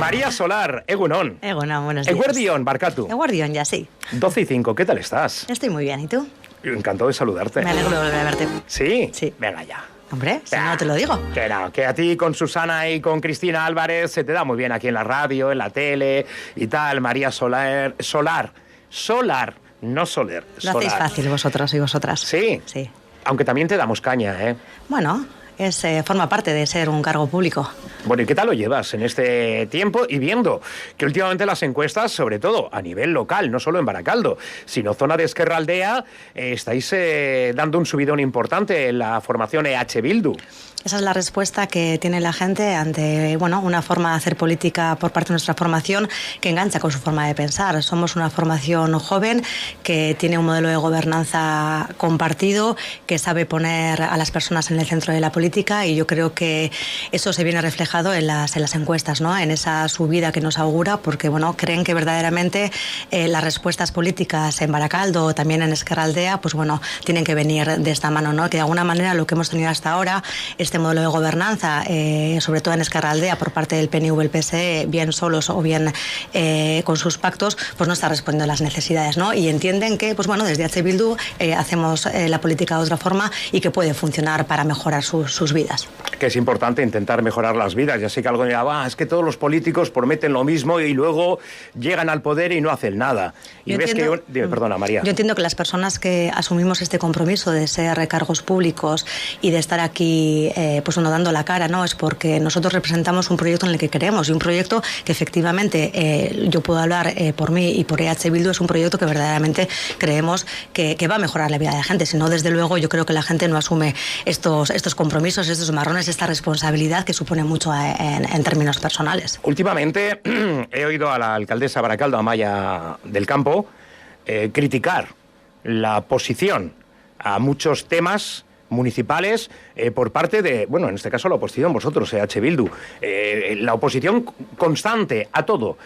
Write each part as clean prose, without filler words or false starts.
María Solar, Egunon. Egunon, buenos días. Eguerdión, barkatu. Eguerdión, ya sí. 12:05, ¿qué tal estás? Estoy muy bien, ¿y tú? Encantado de saludarte. Me alegro de volver a verte. ¿Sí? Sí. Venga ya. Hombre, si no te lo digo. Que no, que a ti con Susana y con Cristina Álvarez se te da muy bien aquí en la radio, en la tele y tal. María Solar, no Soler. Lo hacéis fácil vosotros y vosotras. ¿Sí? Sí. Aunque también te damos caña, ¿eh? Bueno, forma parte de ser un cargo público. Bueno, ¿y qué tal lo llevas en este tiempo? Y viendo que últimamente las encuestas, sobre todo a nivel local, no solo en Baracaldo, sino zona de Ezkerraldea, estáis dando un subidón importante en la formación EH Bildu. Esa es la respuesta que tiene la gente ante una forma de hacer política por parte de nuestra formación que engancha con su forma de pensar. Somos una formación joven que tiene un modelo de gobernanza compartido, que sabe poner a las personas en el centro de la política, y yo creo que eso se viene reflejado en las encuestas, ¿no? En esa subida que nos augura, porque creen que verdaderamente las respuestas políticas en Baracaldo o también en Ezkerraldea tienen que venir de esta mano, ¿no? Que de alguna manera lo que hemos tenido hasta ahora, este modelo de gobernanza, sobre todo en Ezkerraldea por parte del PNV y el PSE, bien solos o bien con sus pactos, pues no está respondiendo a las necesidades, ¿no? Y entienden que desde EH Bildu hacemos la política de otra forma y que puede funcionar para mejorar sus vidas. Que es importante intentar mejorar las vidas. Ya sé que algo dirá, es que todos los políticos prometen lo mismo y luego llegan al poder y no hacen nada. Y ves que... Perdona, María. Yo entiendo que las personas que asumimos este compromiso de ser cargos públicos y de estar aquí dando la cara, ¿no? Es porque nosotros representamos un proyecto en el que creemos, y un proyecto que efectivamente, yo puedo hablar por mí y por EH Bildu, es un proyecto que verdaderamente creemos que va a mejorar la vida de la gente. Si no, desde luego, yo creo que la gente no asume estos compromisos, estos marrones, esta responsabilidad que supone mucho en términos personales. Últimamente he oído a la alcaldesa Baracaldo, Amaya del Campo, criticar la posición a muchos temas municipales por parte de, en este caso la oposición, vosotros, EH Bildu, la oposición constante a todo.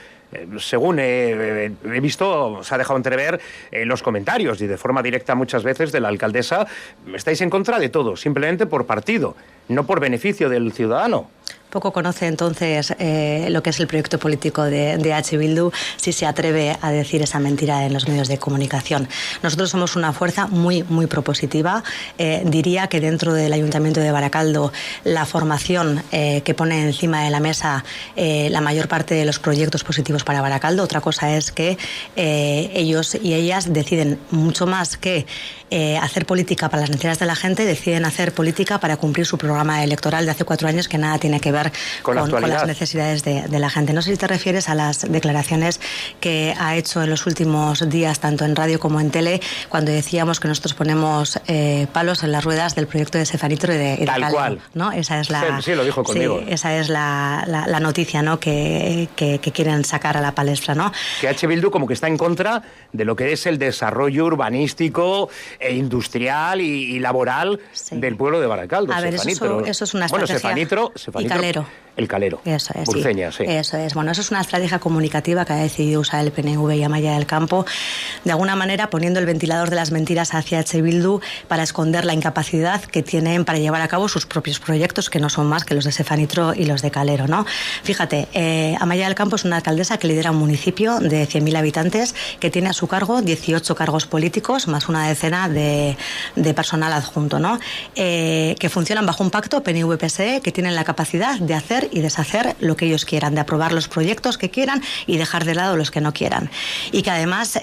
Según he visto, se ha dejado entrever los comentarios y de forma directa muchas veces de la alcaldesa, estáis en contra de todo, simplemente por partido, no por beneficio del ciudadano. Poco conoce entonces lo que es el proyecto político de EH Bildu si se atreve a decir esa mentira en los medios de comunicación. Nosotros somos una fuerza muy, muy propositiva. Diría que dentro del Ayuntamiento de Baracaldo la formación que pone encima de la mesa la mayor parte de los proyectos positivos para Baracaldo. Otra cosa es que ellos y ellas deciden mucho más que hacer política para las necesidades de la gente, deciden hacer política para cumplir su programa electoral de hace 4 años que nada tiene que ver con las necesidades de la gente. No sé si te refieres a las declaraciones que ha hecho en los últimos días, tanto en radio como en tele, cuando decíamos que nosotros ponemos palos en las ruedas del proyecto de Sefanitro y de Tal Calvo, cual. ¿no? Esa es la, sí, lo dijo conmigo. Sí, esa es la noticia, ¿no? que quieren sacar a la palestra, ¿no? Que EH Bildu como que está en contra de lo que es el desarrollo urbanístico e industrial y laboral del pueblo de Baracaldo. A ver, eso es una estrategia. Sefanitro y Calero. El Calero. Eso es. Burceña, sí. Eso es. Eso es una estrategia comunicativa que ha decidido usar el PNV y Amaya del Campo, de alguna manera poniendo el ventilador de las mentiras hacia EH Bildu para esconder la incapacidad que tienen para llevar a cabo sus propios proyectos, que no son más que los de Sefanitro y los de Calero, ¿no? Fíjate, Amaya del Campo es una alcaldesa que lidera un municipio de 100.000 habitantes que tiene a su cargo 18 cargos políticos más una decena de personal adjunto, ¿no? Que funcionan bajo un pacto PNV-PSE, que tienen la capacidad de hacer y deshacer lo que ellos quieran, de aprobar los proyectos que quieran y dejar de lado los que no quieran. Y que además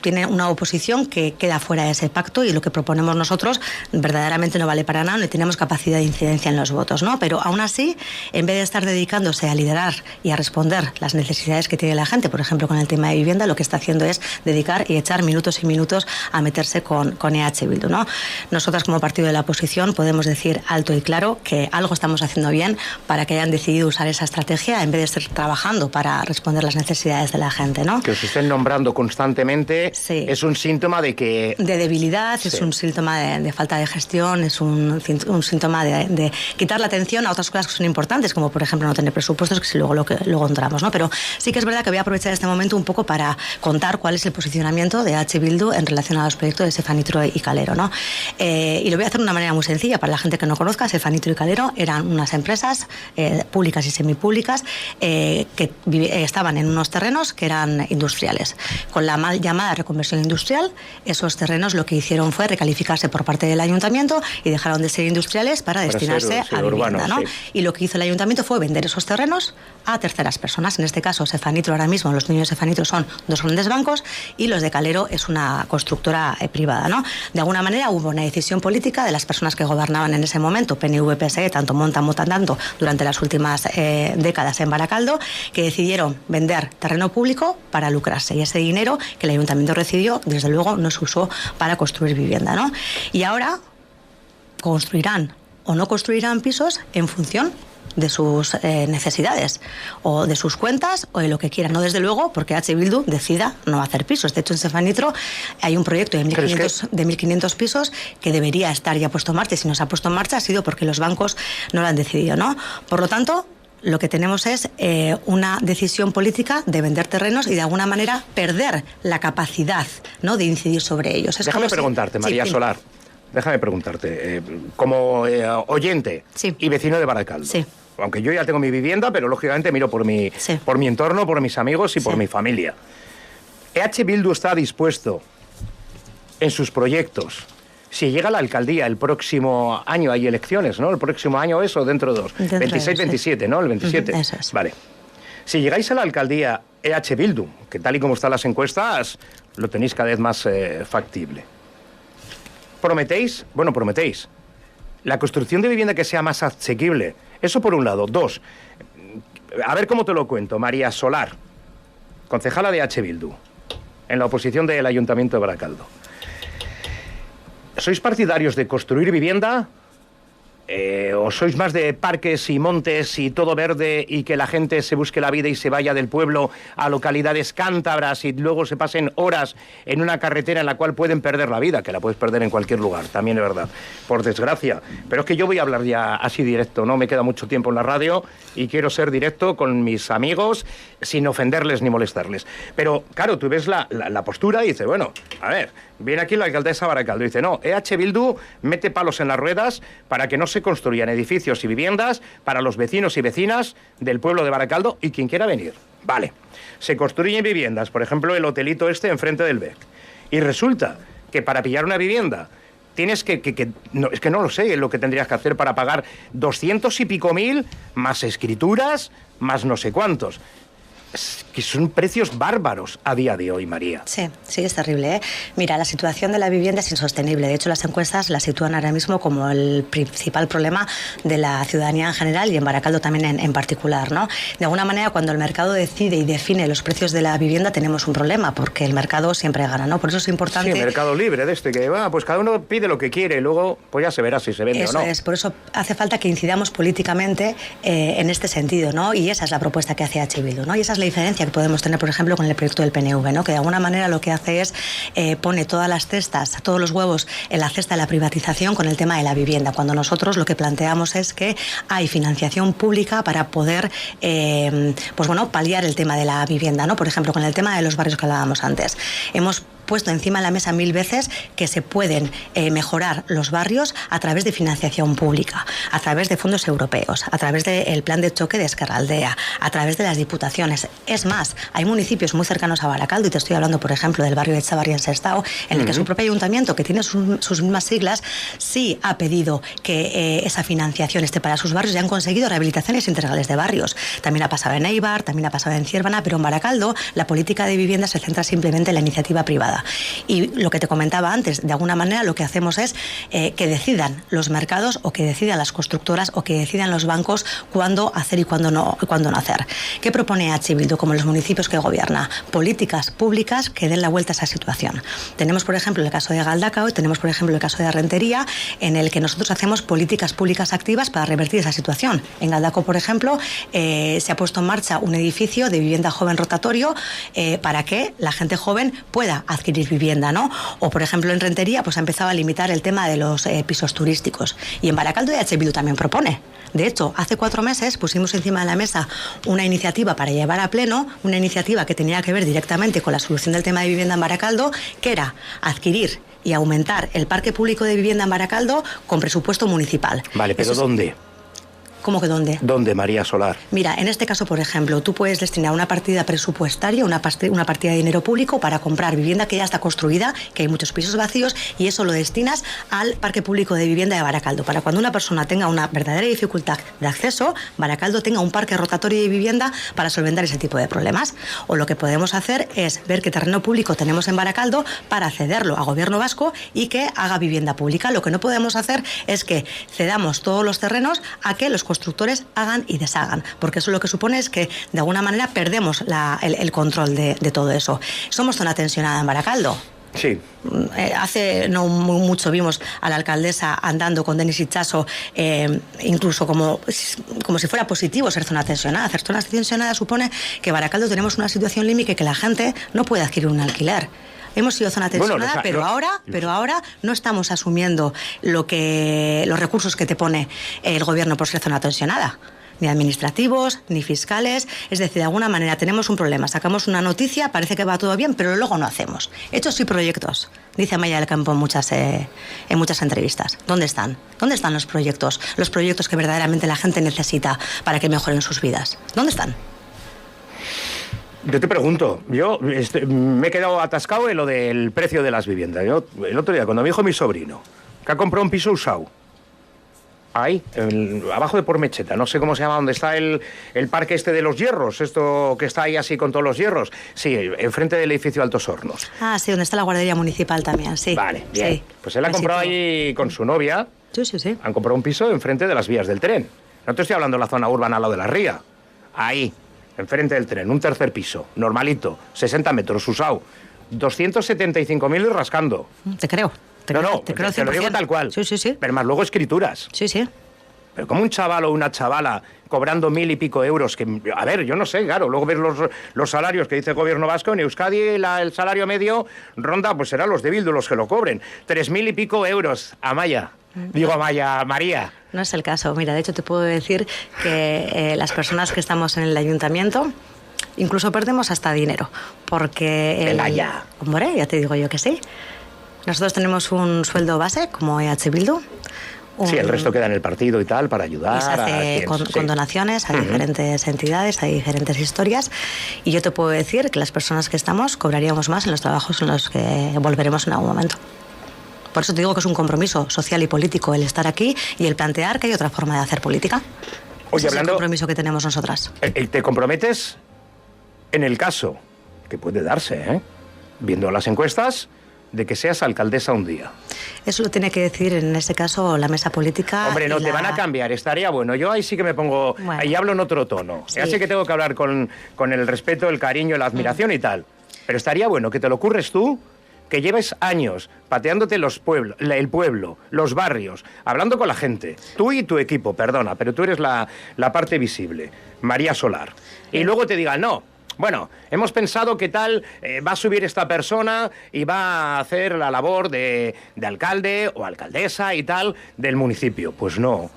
tiene una oposición que queda fuera de ese pacto, y lo que proponemos nosotros verdaderamente no vale para nada, no tenemos capacidad de incidencia en los votos, ¿no? Pero aún así, en vez de estar dedicándose a liderar y a responder las necesidades que tiene la gente, por ejemplo con el tema de vivienda, lo que está haciendo es dedicar y echar minutos y minutos a meterse con EH Bildu, ¿no? Nosotras como partido de la oposición podemos decir alto y claro que algo estamos haciendo bien para que hayan decidido usar esa estrategia en vez de estar trabajando para responder las necesidades de la gente, ¿no? Que os estén nombrando constantemente, sí, es un síntoma de que... De debilidad, sí, es un síntoma de falta de gestión, es un síntoma de quitar la atención a otras cosas que son importantes, como por ejemplo no tener presupuestos, que si luego entramos, ¿no? Pero sí que es verdad que voy a aprovechar este momento un poco para contar cuál es el posicionamiento de EH Bildu en relación a los proyectos de Sefanitro y Calero, ¿no? Y lo voy a hacer de una manera muy sencilla para la gente que no conozca. Sefanitro y Calero eran unas empresas públicas y semipúblicas, que estaban en unos terrenos que eran industriales. Con la mal llamada reconversión industrial, esos terrenos lo que hicieron fue recalificarse por parte del ayuntamiento y dejaron de ser industriales para destinarse a vivienda, urbano, ¿no? Sí. Y lo que hizo el ayuntamiento fue vender esos terrenos a terceras personas. En este caso, Cefanitro ahora mismo, los dueños de Cefanitro son dos grandes bancos y los de Calero es una constructora privada, ¿no? De alguna manera hubo una decisión política de las personas que gobernaban en ese momento, PNV, PSE, tanto montan tanto durante las últimas décadas en Baracaldo, que decidieron vender terreno público para lucrarse, y ese dinero que el ayuntamiento recibió, desde luego, no se usó para construir vivienda, ¿no? Y ahora construirán o no construirán pisos en función de sus necesidades o de sus cuentas o de lo que quieran, no desde luego porque H. Bildu decida no hacer pisos. De hecho, en Cefanitro hay un proyecto de 1.500 pisos que debería estar ya puesto en marcha, y si no se ha puesto en marcha ha sido porque los bancos no lo han decidido, ¿no? Por lo tanto, lo que tenemos es una decisión política de vender terrenos y de alguna manera perder la capacidad, ¿no?, de incidir sobre ellos. Déjame preguntarte, María Solar, déjame preguntarte, como oyente y vecino de Baracaldo. Sí. Aunque yo ya tengo mi vivienda, pero lógicamente miro por mi entorno, por mis amigos y por mi familia. ¿EH Bildu está dispuesto en sus proyectos, si llega a la alcaldía el próximo año, hay elecciones, ¿no? El próximo año es o dentro de dos. 26-27, ¿no? El 27. Eso es. Vale. Si llegáis a la alcaldía EH Bildu, que tal y como están las encuestas, lo tenéis cada vez más factible. ¿Prometéis? Bueno, prometéis. La construcción de vivienda que sea más asequible. Eso por un lado. Dos, a ver cómo te lo cuento. María Solar, concejala de H. Bildu, en la oposición del Ayuntamiento de Baracaldo. ¿Sois partidarios de construir vivienda? ¿O sois más de parques y montes y todo verde y que la gente se busque la vida y se vaya del pueblo a localidades cántabras y luego se pasen horas en una carretera en la cual pueden perder la vida, que la puedes perder en cualquier lugar, también es verdad, por desgracia? Pero es que yo voy a hablar ya así directo, no me queda mucho tiempo en la radio y quiero ser directo con mis amigos sin ofenderles ni molestarles. Pero claro, tú ves la postura y dices, bueno, a ver, viene aquí la alcaldesa Baracaldo y dice, no, EH Bildu mete palos en las ruedas para que no se construyan edificios y viviendas para los vecinos y vecinas del pueblo de Baracaldo y quien quiera venir. Vale, se construyen viviendas, por ejemplo, el hotelito este enfrente del BEC. Y resulta que para pillar una vivienda tienes no, es que no lo sé lo que tendrías que hacer para pagar 200 y pico mil, más escrituras, más no sé cuántos. Que son precios bárbaros a día de hoy, María. Sí, es terrible, ¿eh? Mira, la situación de la vivienda es insostenible. De hecho, las encuestas la sitúan ahora mismo como el principal problema de la ciudadanía en general y en Baracaldo también en particular, ¿no? De alguna manera, cuando el mercado decide y define los precios de la vivienda, tenemos un problema, porque el mercado siempre gana, ¿no? Por eso es importante... Sí, mercado libre de este, que pues cada uno pide lo que quiere y luego pues ya se verá si se vende o no. Eso es, por eso hace falta que incidamos políticamente en este sentido, ¿no? Y esa es la propuesta que hace H. Bildu, ¿no? Y esa es la diferencia que podemos tener, por ejemplo, con el proyecto del PNV, ¿no? Que de alguna manera lo que hace es pone todas las cestas, todos los huevos en la cesta de la privatización con el tema de la vivienda, cuando nosotros lo que planteamos es que hay financiación pública para poder pues bueno, paliar el tema de la vivienda, ¿no? Por ejemplo, con el tema de los barrios que hablábamos antes. Hemos puesto encima de la mesa 1000 veces que se pueden mejorar los barrios a través de financiación pública, a través de fondos europeos, a través del plan de choque de Ezkerraldea, a través de las diputaciones. Es más, hay municipios muy cercanos a Baracaldo, y te estoy hablando, por ejemplo, del barrio de Chavarri en Sestao, en el que su propio ayuntamiento, que tiene sus mismas siglas, sí ha pedido que esa financiación esté para sus barrios y han conseguido rehabilitaciones integrales de barrios. También ha pasado en Eibar, también ha pasado en Ciervana, pero en Baracaldo la política de vivienda se centra simplemente en la iniciativa privada. Y lo que te comentaba antes, de alguna manera lo que hacemos es que decidan los mercados o que decidan las constructoras o que decidan los bancos cuándo hacer y cuándo no hacer. ¿Qué propone H. Bildu como los municipios que gobierna? Políticas públicas que den la vuelta a esa situación. Tenemos, por ejemplo, el caso de Galdacao y tenemos, por ejemplo, el caso de Rentería, en el que nosotros hacemos políticas públicas activas para revertir esa situación. En Galdacao, por ejemplo, se ha puesto en marcha un edificio de vivienda joven rotatorio para que la gente joven pueda adquirir vivienda, ¿no? O, por ejemplo, en Rentería, pues ha empezado a limitar el tema de los pisos turísticos. Y en Baracaldo H. Bildu también propone. De hecho, hace 4 meses pusimos encima de la mesa una iniciativa para llevar a pleno, una iniciativa que tenía que ver directamente con la solución del tema de vivienda en Baracaldo, que era adquirir y aumentar el parque público de vivienda en Baracaldo con presupuesto municipal. Vale, pero ¿dónde? ¿Cómo que dónde? ¿Dónde, María Solar? Mira, en este caso, por ejemplo, tú puedes destinar una partida presupuestaria, una partida de dinero público para comprar vivienda que ya está construida, que hay muchos pisos vacíos, y eso lo destinas al Parque Público de Vivienda de Baracaldo. Para cuando una persona tenga una verdadera dificultad de acceso, Baracaldo tenga un parque rotatorio de vivienda para solventar ese tipo de problemas. O lo que podemos hacer es ver qué terreno público tenemos en Baracaldo para cederlo a Gobierno vasco y que haga vivienda pública. Lo que no podemos hacer es que cedamos todos los terrenos a que los constructores hagan y deshagan, porque eso lo que supone es que de alguna manera perdemos el control de todo eso. Somos zona tensionada en Baracaldo. Sí. Hace no mucho vimos a la alcaldesa andando con Denis Itxaso, incluso como si fuera positivo ser zona tensionada. Ser zona tensionada supone que en Baracaldo tenemos una situación límite que la gente no puede adquirir un alquiler. Hemos sido zona tensionada, pero ahora no estamos asumiendo los recursos que te pone el gobierno por ser zona tensionada. Ni administrativos, ni fiscales. Es decir, de alguna manera tenemos un problema. Sacamos una noticia, parece que va todo bien, pero luego no hacemos. Hechos y proyectos, dice Amaya del Campo en muchas entrevistas. ¿Dónde están? ¿Dónde están los proyectos? Los proyectos que verdaderamente la gente necesita para que mejoren sus vidas. ¿Dónde están? Yo te pregunto, me he quedado atascado en lo del precio de las viviendas. El otro día, cuando me dijo mi sobrino que ha comprado un piso usado, ahí, abajo de Pormecheta, no sé cómo se llama, donde está el parque este de los hierros, esto que está ahí así con todos los hierros. Sí, enfrente del edificio Altos Hornos. Ah, sí, donde está la guardería municipal también, sí. Vale, bien. Sí. Pues él ha comprado ahí con su novia. Sí. Han comprado un piso enfrente de las vías del tren. No te estoy hablando de la zona urbana al lado de la ría. Ahí, enfrente del tren, un tercer piso, normalito, 60 metros, usado. 275.000 y rascando. Te creo. Te lo digo tal cual. Sí. Pero más luego escrituras. Sí. Pero como un chaval o una chavala cobrando 1.000 y pico euros, que, a ver, yo no sé, claro, luego ves los salarios que dice el gobierno vasco, en Euskadi el salario medio ronda, pues serán los de Bildu los que lo cobren. 3.000 y pico euros, Amaya. Digo, Amaya, María. No es el caso. Mira, de hecho te puedo decir que las personas que estamos en el ayuntamiento incluso perdemos hasta dinero, porque... Hombre, ya te digo yo que sí. Nosotros tenemos un sueldo base como EH Bildu. Sí, el resto queda en el partido y tal para ayudar. Y se hace con donaciones a diferentes entidades, a diferentes historias. Y yo te puedo decir que las personas que estamos cobraríamos más en los trabajos en los que volveremos en algún momento. Por eso te digo que es un compromiso social y político el estar aquí y el plantear que hay otra forma de hacer política. Oye, ese es el compromiso que tenemos nosotras. ¿Te comprometes en el caso que puede darse, viendo las encuestas, de que seas alcaldesa un día? Eso lo tiene que decir en ese caso la mesa política. Hombre, no te van a cambiar, estaría bueno. Yo ahí sí que me pongo, ahí hablo en otro tono. Sí. Ya sé que tengo que hablar con el respeto, el cariño, la admiración y tal. Pero estaría bueno que te lo ocurres tú, que lleves años pateándote el pueblo, los barrios, hablando con la gente. Tú y tu equipo, perdona, pero tú eres la parte visible, María Solar. Y luego te digan, no, bueno, hemos pensado que tal va a subir esta persona y va a hacer la labor de alcalde o alcaldesa y tal del municipio. Pues no.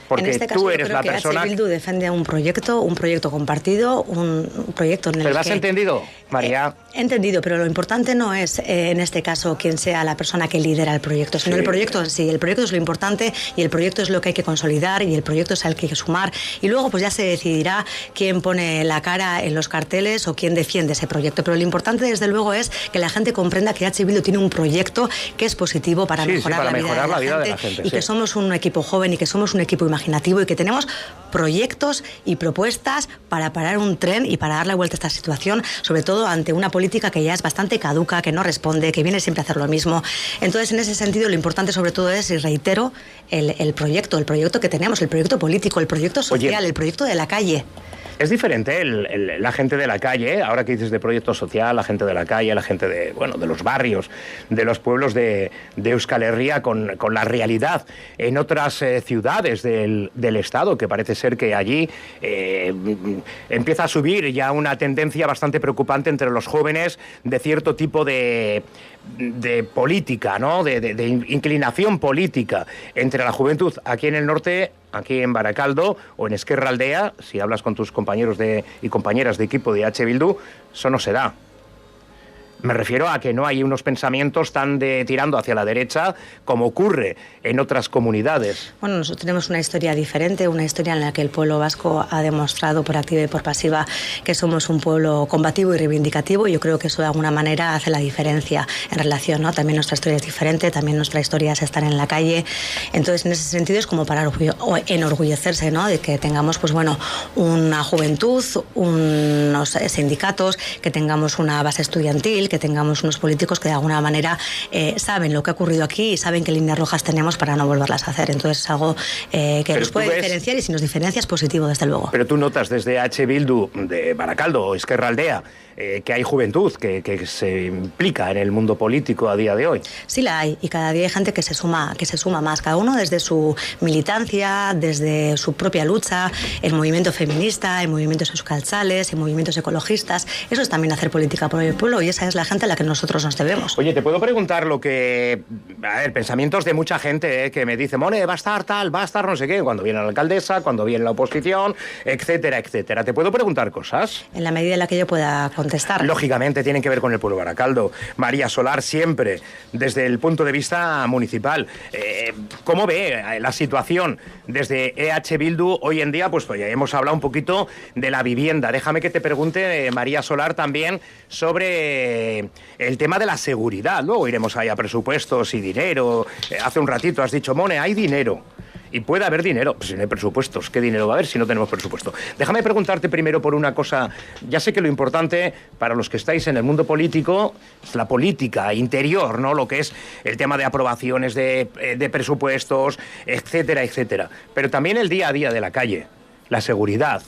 Porque en este caso, tú eres yo creo la que persona... Bildu defiende un proyecto compartido, un proyecto en el que... ¿Pero lo has entendido, María? He entendido, pero lo importante no es, en este caso, quién sea la persona que lidera el proyecto, sino el proyecto en sí. El proyecto es lo importante y el proyecto es lo que hay que consolidar y el proyecto es al que hay que sumar. Y luego pues ya se decidirá quién pone la cara en los carteles o quién defiende ese proyecto. Pero lo importante, desde luego, es que la gente comprenda que EH Bildu tiene un proyecto que es positivo para mejorar la vida de la gente. Y que somos un equipo joven y que somos un equipo imaginativo y que tenemos proyectos y propuestas para parar un tren y para darle vuelta a esta situación, sobre todo ante una política que ya es bastante caduca, que no responde, que viene siempre a hacer lo mismo. Entonces, en ese sentido, lo importante sobre todo es, y reitero, el proyecto que tenemos, el proyecto político, el proyecto social, el proyecto de la calle. Es diferente la gente de la calle, ahora que dices de proyecto social, la gente de la calle, la gente de los barrios, de los pueblos de Euskal Herria con la realidad en otras ciudades del Estado, que parece ser que allí empieza a subir ya una tendencia bastante preocupante entre los jóvenes de cierto tipo de política, ¿no? de inclinación política entre la juventud aquí en el norte, aquí en Baracaldo o en Ezkerra Aldea. Si hablas con tus compañeros y compañeras de equipo de EH Bildu, eso no se da. Me refiero a que no hay unos pensamientos tan tirando hacia la derecha como ocurre en otras comunidades. Bueno, nosotros tenemos una historia diferente, una historia en la que el pueblo vasco ha demostrado por activa y por pasiva que somos un pueblo combativo y reivindicativo, y yo creo que eso de alguna manera hace la diferencia en relación, ¿no? También nuestra historia es diferente, también nuestra historia es estar en la calle. Entonces, en ese sentido es como para enorgullecerse, ¿no? De que tengamos, pues bueno, una juventud, unos sindicatos, que tengamos una base estudiantil, que tengamos unos políticos que de alguna manera saben lo que ha ocurrido aquí y saben qué líneas rojas tenemos para no volverlas a hacer. Entonces es algo que nos puede diferenciar, y si nos diferencia es positivo, desde luego. Pero tú notas desde H. Bildu de Baracaldo o Esquerra Aldea que hay juventud que se implica en el mundo político a día de hoy. Sí la hay, y cada día hay gente que se suma más, cada uno desde su militancia, desde su propia lucha, el movimiento feminista, el movimientos euskaltzales, el movimientos ecologistas. Eso es también hacer política por el pueblo, y esa es la gente a la que nosotros nos debemos. Oye, te puedo preguntar lo que... A ver, pensamientos de mucha gente que me dice, Mone, va a estar tal, va a estar no sé qué, cuando viene la alcaldesa, cuando viene la oposición, etcétera, etcétera. ¿Te puedo preguntar cosas? En la medida en la que yo pueda contestar. Lógicamente tienen que ver con el pueblo Baracaldo. María Solar, siempre desde el punto de vista municipal. ¿Cómo ve la situación desde EH Bildu hoy en día? Pues ya hemos hablado un poquito de la vivienda. Déjame que te pregunte, María Solar, también sobre el tema de la seguridad. Luego iremos ahí a presupuestos y dinero. Hace un ratito has dicho, Mone, hay dinero. Y puede haber dinero, pues si no hay presupuestos. ¿Qué dinero va a haber si no tenemos presupuesto? Déjame preguntarte primero por una cosa. Ya sé que lo importante para los que estáis en el mundo político es la política interior, ¿no? Lo que es el tema de aprobaciones de presupuestos, etcétera, etcétera. Pero también el día a día de la calle, la seguridad.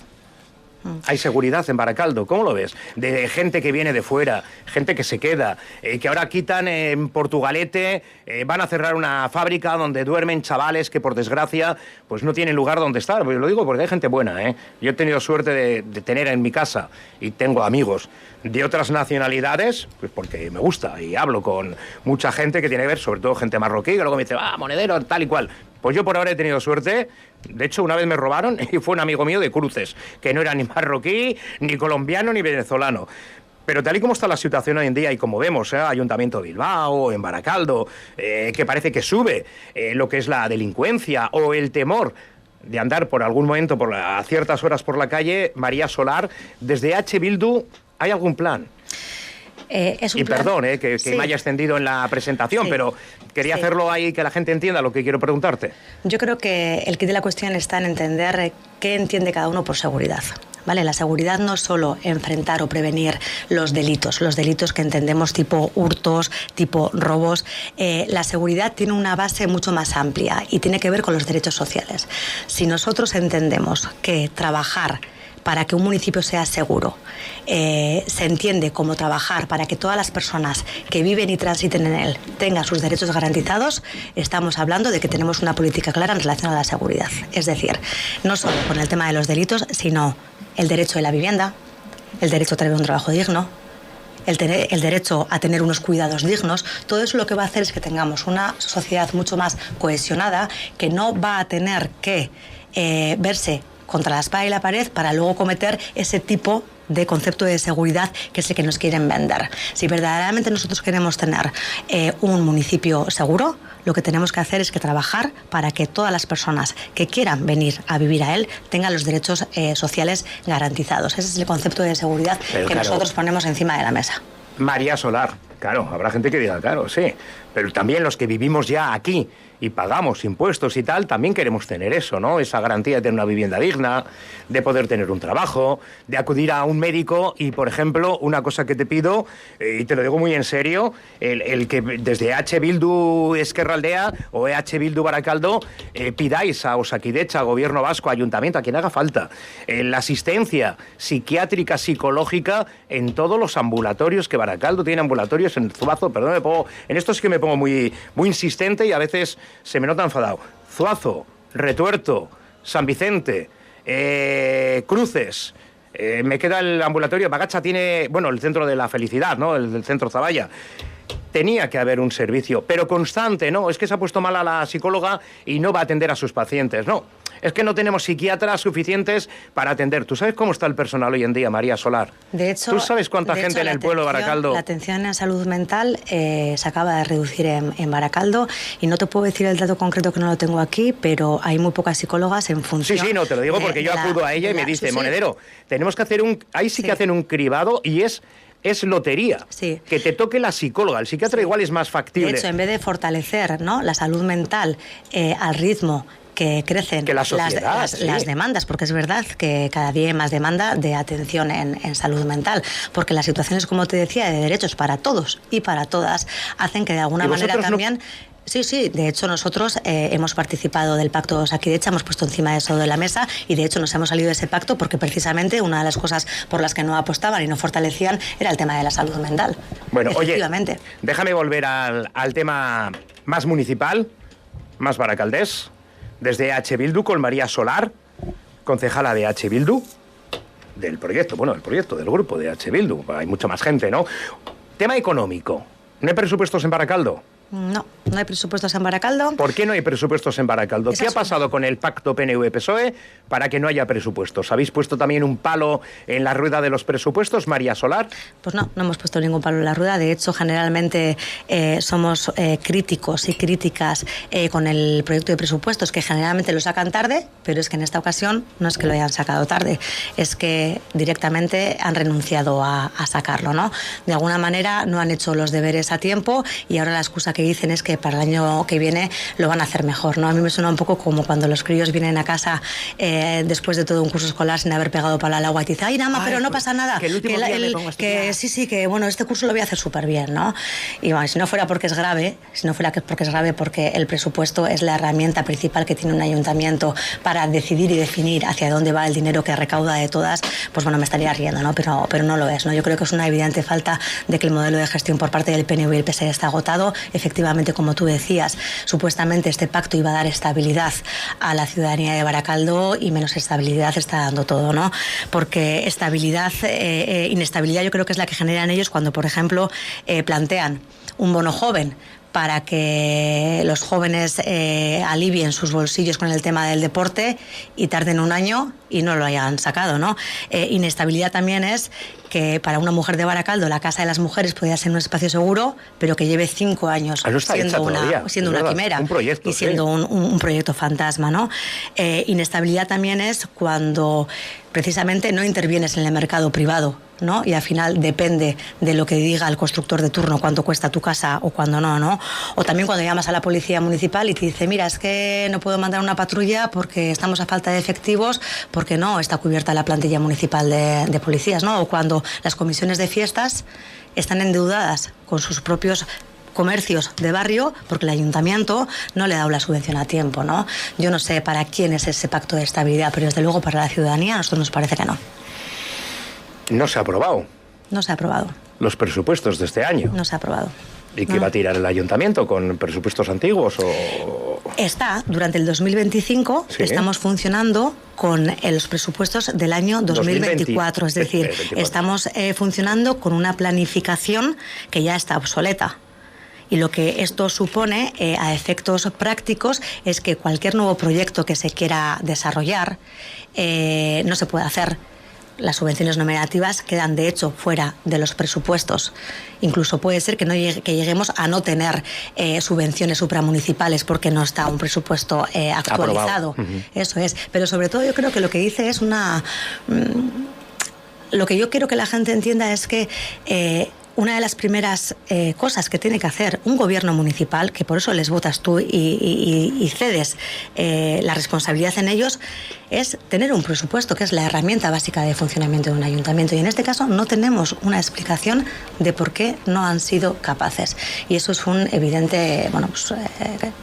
Hay seguridad en Baracaldo, ¿cómo lo ves? De gente que viene de fuera, gente que se queda, que ahora quitan en Portugalete, van a cerrar una fábrica donde duermen chavales que por desgracia pues no tienen lugar donde estar. Pues lo digo porque hay gente buena, ¿eh? Yo he tenido suerte de tener en mi casa, y tengo amigos de otras nacionalidades, pues porque me gusta y hablo con mucha gente que tiene que ver, sobre todo gente marroquí, que luego me dice, monedero, tal y cual. Pues yo por ahora he tenido suerte. De hecho, una vez me robaron y fue un amigo mío de Cruces, que no era ni marroquí, ni colombiano, ni venezolano. Pero tal y como está la situación hoy en día, y como vemos, Ayuntamiento de Bilbao, en Baracaldo, que parece que sube lo que es la delincuencia o el temor de andar por algún momento a ciertas horas por la calle, María Solar, desde H. Bildu, ¿hay algún plan? Y perdón que sí, me haya extendido en la presentación, sí, pero quería hacerlo ahí, que la gente entienda lo que quiero preguntarte. Yo creo que el quid de la cuestión está en entender qué entiende cada uno por seguridad. ¿Vale? La seguridad no es solo enfrentar o prevenir los delitos que entendemos tipo hurtos, tipo robos. La seguridad tiene una base mucho más amplia y tiene que ver con los derechos sociales. Si nosotros entendemos que trabajar para que un municipio sea seguro se entiende como trabajar para que todas las personas que viven y transiten en él tengan sus derechos garantizados, estamos hablando de que tenemos una política clara en relación a la seguridad. Es decir, no solo con el tema de los delitos, sino el derecho de la vivienda, el derecho a tener un trabajo digno, el derecho a tener unos cuidados dignos. Todo eso lo que va a hacer es que tengamos una sociedad mucho más cohesionada, que no va a tener que verse contra la espada y la pared para luego cometer ese tipo de concepto de seguridad que es el que nos quieren vender. Si verdaderamente nosotros queremos tener un municipio seguro, lo que tenemos que hacer es que trabajar para que todas las personas que quieran venir a vivir a él tengan los derechos sociales garantizados. Ese es el concepto de seguridad que nosotros ponemos encima de la mesa. María Solar, claro, habrá gente que diga, claro, sí, pero también los que vivimos ya aquí y pagamos impuestos y tal, también queremos tener eso, ¿no? Esa garantía de tener una vivienda digna, de poder tener un trabajo, de acudir a un médico. Y, por ejemplo, una cosa que te pido, y te lo digo muy en serio, el que desde H. Bildu Esquerra Aldea o EH Bildu Baracaldo pidáis a Osakidecha, Gobierno Vasco, Ayuntamiento, a quien haga falta, la asistencia psiquiátrica, psicológica en todos los ambulatorios, que Baracaldo tiene ambulatorios en Zuazo. Perdón, en esto es que me pongo muy insistente y a veces se me nota enfadado. Zuazo, Retuerto, San Vicente, Cruces, me queda el ambulatorio. Bagacha tiene, bueno, el centro de la felicidad, ¿no? El centro Zaballa. tenía que haber un servicio, pero constante, no, es que se ha puesto mal a la psicóloga y no va a atender a sus pacientes, no. Es que no tenemos psiquiatras suficientes para atender. ¿Tú sabes cómo está el personal hoy en día, María Solar? De hecho, ¿tú sabes cuánta gente en el pueblo de Baracaldo? La atención en salud mental se acaba de reducir en Baracaldo, y no te puedo decir el dato concreto que no lo tengo aquí, pero hay muy pocas psicólogas en función... Sí, no, te lo digo porque yo acudo a ella y me dice, Monedero, tenemos que hacer ahí sí que hacen un cribado y es lotería. Sí. Que te toque la psicóloga. El psiquiatra igual es más factible. De hecho, en vez de fortalecer, ¿no?, la salud mental al ritmo que crecen que las demandas, porque es verdad que cada día hay más demanda de atención en salud mental, porque las situaciones, como te decía, de derechos para todos y para todas, hacen que de alguna manera también... Sí, de hecho nosotros hemos participado del pacto Osakidetza, hemos puesto encima de eso de la mesa, y de hecho nos hemos salido de ese pacto porque precisamente una de las cosas por las que no apostaban y no fortalecían era el tema de la salud mental. Bueno, oye, déjame volver al tema más municipal, más baracaldés, desde H. Bildu con María Solar, concejala de H. Bildu, del proyecto, del grupo de H. Bildu, hay mucha más gente, ¿no? Tema económico, ¿no hay presupuestos en Baracaldo? No hay presupuestos en Baracaldo. ¿Por qué no hay presupuestos en Baracaldo? ¿Qué ha pasado con el pacto PNV-PSOE para que no haya presupuestos? ¿Habéis puesto también un palo en la rueda de los presupuestos, María Solar? Pues no hemos puesto ningún palo en la rueda. De hecho, generalmente somos críticos y críticas con el proyecto de presupuestos, que generalmente lo sacan tarde, pero es que en esta ocasión no es que lo hayan sacado tarde, es que directamente han renunciado a sacarlo, ¿no? De alguna manera no han hecho los deberes a tiempo, y ahora la excusa que dicen es que para el año que viene lo van a hacer mejor, ¿no? A mí me suena un poco como cuando los críos vienen a casa después de todo un curso escolar sin haber pegado pala al agua y te dicen, ay, nada, pero no pasa nada. Que el último día me pongo a estudiar. Sí, que bueno, este curso lo voy a hacer súper bien, ¿no? Y bueno, si no fuera porque es grave, porque el presupuesto es la herramienta principal que tiene un ayuntamiento para decidir y definir hacia dónde va el dinero que recauda de todas, pues bueno, me estaría riendo, ¿no? Pero no lo es, ¿no? Yo creo que es una evidente falta de que el modelo de gestión por parte del PNV y el PSE está agotado. Efectivamente, como tú decías, supuestamente este pacto iba a dar estabilidad a la ciudadanía de Baracaldo, y menos estabilidad está dando todo, ¿no? Porque inestabilidad yo creo que es la que generan ellos cuando, por ejemplo, plantean un bono joven para que los jóvenes alivien sus bolsillos con el tema del deporte, y tarden un año y no lo hayan sacado, ¿no? Inestabilidad también es que para una mujer de Baracaldo la Casa de las Mujeres podría ser un espacio seguro, pero que lleve 5 años siendo una quimera, y siendo un proyecto fantasma, ¿no? Inestabilidad también es cuando precisamente no intervienes en el mercado privado, ¿no? Y al final depende de lo que diga el constructor de turno cuánto cuesta tu casa o cuando no, ¿no? O también cuando llamas a la policía municipal y te dice, mira, es que no puedo mandar una patrulla porque estamos a falta de efectivos, porque no está cubierta la plantilla municipal de policías, ¿no? O cuando las comisiones de fiestas están endeudadas con sus propios comercios de barrio porque el ayuntamiento no le ha dado la subvención a tiempo, ¿no? Yo no sé para quién es ese pacto de estabilidad, pero desde luego para la ciudadanía a nosotros nos parece que no. ¿No se ha aprobado? No se ha aprobado. ¿Los presupuestos de este año? No se ha aprobado. ¿Y qué va a tirar el ayuntamiento con presupuestos antiguos? Durante el 2025 estamos funcionando con los presupuestos del año 2024. Es decir, estamos funcionando con una planificación que ya está obsoleta. Y lo que esto supone a efectos prácticos es que cualquier nuevo proyecto que se quiera desarrollar no se puede hacer. Las subvenciones nominativas quedan, de hecho, fuera de los presupuestos. Incluso puede ser que lleguemos a no tener subvenciones supramunicipales porque no está un presupuesto actualizado. Eso es. Pero sobre todo yo creo que lo que dice es lo que yo quiero que la gente entienda es que una de las primeras cosas que tiene que hacer un gobierno municipal, que por eso les votas tú y cedes la responsabilidad en ellos, es tener un presupuesto, que es la herramienta básica de funcionamiento de un ayuntamiento. Y en este caso no tenemos una explicación de por qué no han sido capaces. Y eso es un evidente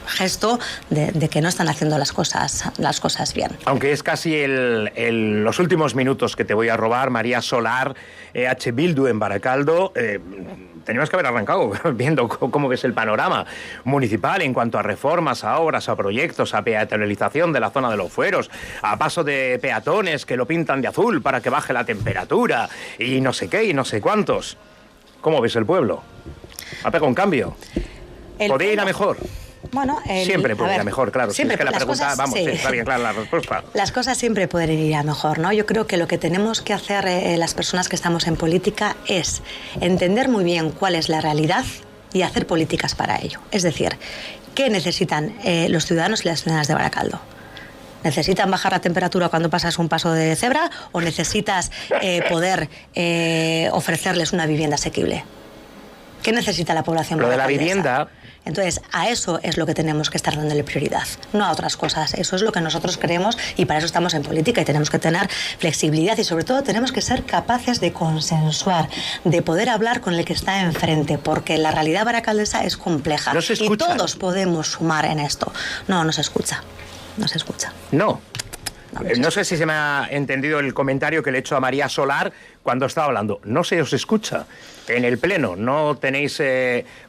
gesto de que no están haciendo las cosas bien. Aunque es casi los últimos minutos que te voy a robar, María Solar, H. Bildu en Baracaldo. Teníamos que haber arrancado viendo cómo ves el panorama municipal en cuanto a reformas, a obras, a proyectos, a peatonalización de la zona de los fueros, a paso de peatones que lo pintan de azul para que baje la temperatura y no sé qué y no sé cuántos. ¿Cómo ves el pueblo? Ha pegado un cambio. ¿Podría ir a mejor? Bueno, siempre puede ir a mejor, claro. Siempre, es que la pregunta, cosas, vamos, sí. Está bien clara la respuesta. Las cosas siempre pueden ir a mejor, ¿no? Yo creo que lo que tenemos que hacer las personas que estamos en política es entender muy bien cuál es la realidad y hacer políticas para ello. Es decir, ¿qué necesitan los ciudadanos y las ciudadanas de Baracaldo? ¿Necesitan bajar la temperatura cuando pasas un paso de cebra o necesitas poder ofrecerles una vivienda asequible? ¿Qué necesita la población Lo de la baracaldesa? vivienda... Entonces, a eso es lo que tenemos que estar dándole prioridad, no a otras cosas. Eso es lo que nosotros queremos y para eso estamos en política y tenemos que tener flexibilidad y sobre todo tenemos que ser capaces de consensuar, de poder hablar con el que está enfrente, porque la realidad baracaldesa es compleja ¿No se escucha? y todos podemos sumar en esto. No se escucha, no se escucha. No. No sé si se me ha entendido el comentario que le he hecho a María Solar cuando estaba hablando. No se os escucha. En el Pleno no tenéis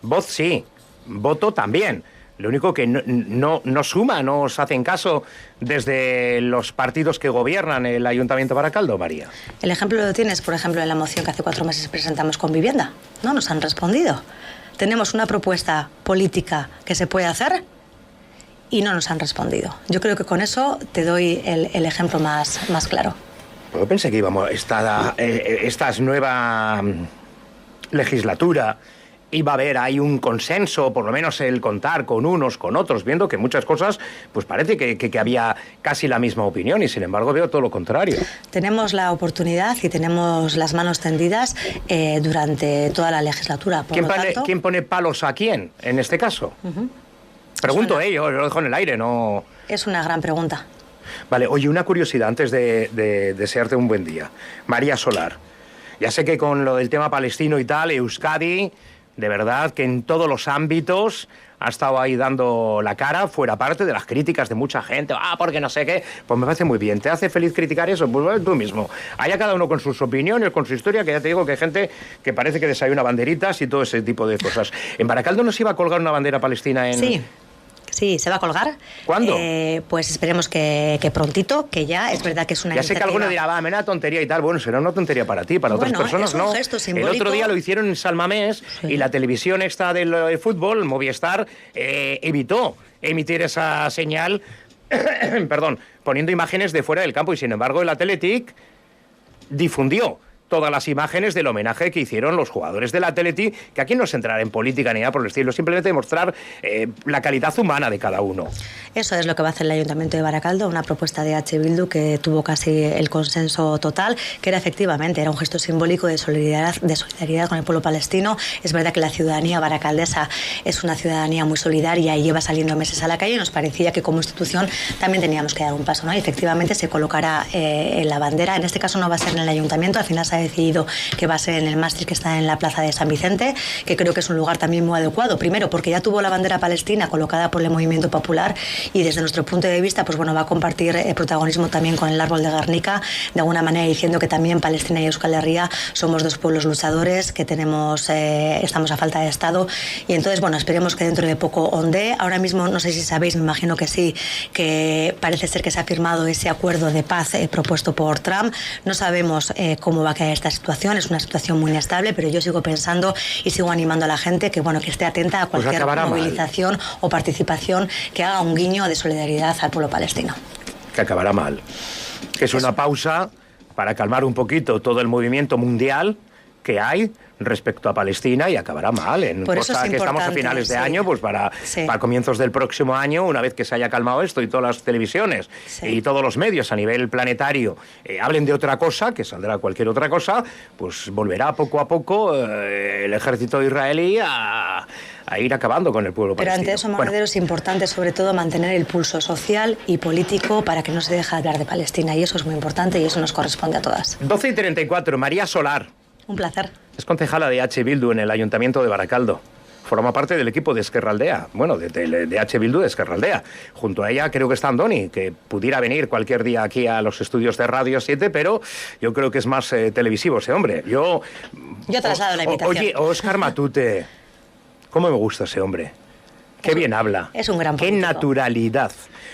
voz, sí. Voto también. Lo único que no suma, no os hacen caso desde los partidos que gobiernan el Ayuntamiento de Baracaldo, María. El ejemplo lo tienes, por ejemplo, en la moción que hace 4 meses presentamos con vivienda. No nos han respondido. Tenemos una propuesta política que se puede hacer y no nos han respondido. Yo creo que con eso te doy el ejemplo más claro. Pues yo pensé que íbamos, esta nueva legislatura iba a haber ahí un consenso, por lo menos el contar con unos, con otros, viendo que muchas cosas, pues parece que había casi la misma opinión y sin embargo veo todo lo contrario. Tenemos la oportunidad y tenemos las manos tendidas durante toda la legislatura. ¿Quién pone palos a quién en este caso? Pregunto, yo lo dejo en el aire, no... Es una gran pregunta. Vale, oye, una curiosidad antes de desearte un buen día. María Solar, ya sé que con lo del tema palestino y tal, Euskadi, de verdad que en todos los ámbitos ha estado ahí dando la cara, fuera parte de las críticas de mucha gente, porque no sé qué, pues me parece muy bien. ¿Te hace feliz criticar eso? Pues tú mismo. Allá cada uno con sus opiniones, con su historia, que ya te digo que hay gente que parece que desayuna banderitas y todo ese tipo de cosas. ¿En Baracaldo no se iba a colgar una bandera palestina en...? Sí, se va a colgar. ¿Cuándo? Pues esperemos que prontito, que ya es verdad que es una Ya sé que alguno dirá, me da tontería y tal. Bueno, será una tontería para ti, para otras personas no. Gesto simbólico. El otro día lo hicieron en Salmamés y la televisión esta del fútbol, Movistar, evitó emitir esa señal, perdón, poniendo imágenes de fuera del campo y sin embargo el Athletic difundió todas las imágenes del homenaje que hicieron los jugadores del Athletic, que aquí no es entrar en política ni nada por el estilo, simplemente demostrar la calidad humana de cada uno. Eso es lo que va a hacer el Ayuntamiento de Baracaldo, una propuesta de H. Bildu que tuvo casi el consenso total, que era un gesto simbólico de solidaridad con el pueblo palestino. Es verdad que la ciudadanía baracaldesa es una ciudadanía muy solidaria y lleva saliendo meses a la calle y nos parecía que como institución también teníamos que dar un paso, ¿no? Y efectivamente se colocará la bandera, en este caso no va a ser en el Ayuntamiento, al final se ha decidido que va a ser en el mástil que está en la plaza de San Vicente, que creo que es un lugar también muy adecuado, primero porque ya tuvo la bandera palestina colocada por el Movimiento Popular y desde nuestro punto de vista pues bueno, va a compartir protagonismo también con el árbol de Guernica, de alguna manera diciendo que también Palestina y Euskal Herria somos dos pueblos luchadores, que estamos a falta de Estado y entonces bueno, esperemos que dentro de poco ondee. Ahora mismo, no sé si sabéis, me imagino que sí, que parece ser que se ha firmado ese acuerdo de paz propuesto por Trump. No sabemos cómo va a quedar esta situación, es una situación muy inestable, pero yo sigo pensando y sigo animando a la gente que bueno, que esté atenta a cualquier movilización o participación que haga un guiño de solidaridad al pueblo palestino. Que acabará mal. Que es una pausa para calmar un poquito todo el movimiento mundial que hay respecto a Palestina y acabará mal. Que estamos a finales de año, pues para comienzos del próximo año, una vez que se haya calmado esto y todas las televisiones y todos los medios a nivel planetario hablen de otra cosa, que saldrá cualquier otra cosa, pues volverá poco a poco el ejército israelí a ir acabando con el pueblo palestino. Pero ante eso, Monedero, es importante sobre todo mantener el pulso social y político para que no se deje de hablar de Palestina y eso es muy importante y eso nos corresponde a todas. 12:34, María Solar. Un placer. Es concejala de H. Bildu en el Ayuntamiento de Baracaldo. Forma parte del equipo de Ezkerraldea, bueno, de H. Bildu de Ezkerraldea. Junto a ella creo que está Andoni, que pudiera venir cualquier día aquí a los estudios de Radio 7, pero yo creo que es más televisivo ese hombre. Yo traslado la invitación. Oye, Óscar Matute, ¿cómo me gusta ese hombre? Qué bien habla. Es un gran Qué político. naturalidad.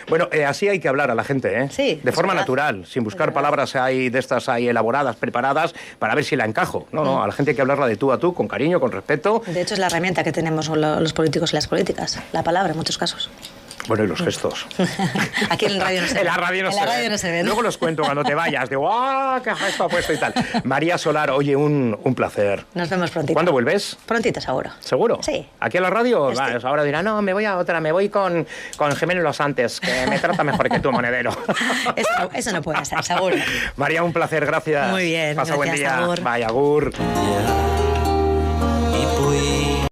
Bueno, así hay que hablar a la gente, ¿eh? Sí, de forma verdad. natural, sin buscar palabras ahí de estas ahí elaboradas, preparadas, para ver si la encajo. No, a la gente hay que hablarla de tú a tú, con cariño, con respeto. De hecho, es la herramienta que tenemos los políticos y las políticas, la palabra en muchos casos. Bueno, y los gestos. Aquí en la radio no se ve. En la radio no, En se, la radio ve. no se ve, ¿no? Luego los cuento cuando te vayas. Digo, ¡ah, qué gesto ha puesto y tal! María Solar, oye, un placer. Nos vemos prontito. ¿Cuándo vuelves? Prontito, seguro. ¿Seguro? Sí. ¿Aquí a la radio? Estoy. Ahora dirá, no, me voy a otra, me voy con Jiménez Los Santos, que me trata mejor que tú, monedero. Eso no puede ser, seguro. María, un placer, gracias. Muy bien, Pasa buen gracias, día. agur. Vaya, agur. Yeah.